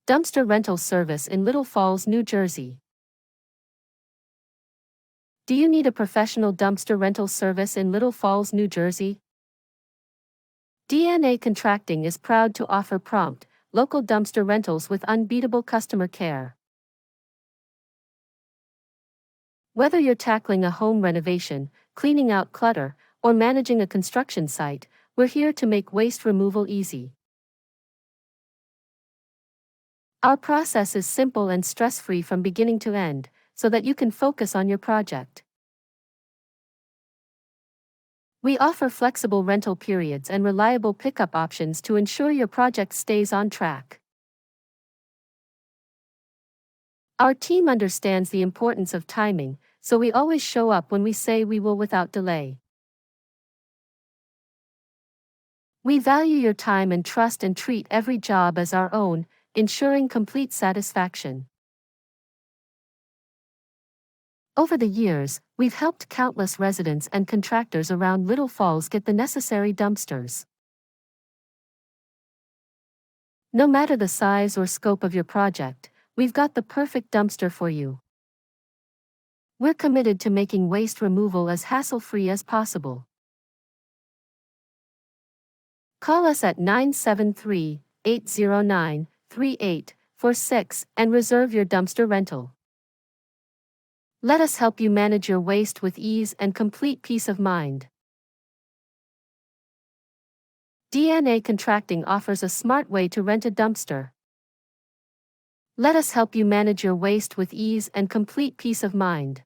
Dumpster rental service in Little Falls, New Jersey. Do you need a professional dumpster rental service in Little Falls, New Jersey? D&A Contracting is proud to offer prompt, local dumpster rentals with unbeatable customer care. Whether you're tackling a home renovation, cleaning out clutter, or managing a construction site, we're here to make waste removal easy. Our process is simple and stress-free from beginning to end, so that you can focus on your project. We offer flexible rental periods and reliable pickup options to ensure your project stays on track. Our team understands the importance of timing, so we always show up when we say we will without delay. We value your time and trust and treat every job as our own, ensuring complete satisfaction. Over the years, we've helped countless residents and contractors around Little Falls get the necessary dumpsters. No matter the size or scope of your project, we've got the perfect dumpster for you. We're committed to making waste removal as hassle-free as possible. Call us at 973-809-3846 and reserve your dumpster rental. Let us help you manage your waste with ease and complete peace of mind. D&A Contracting offers a smart way to rent a dumpster. Let us help you manage your waste with ease and complete peace of mind.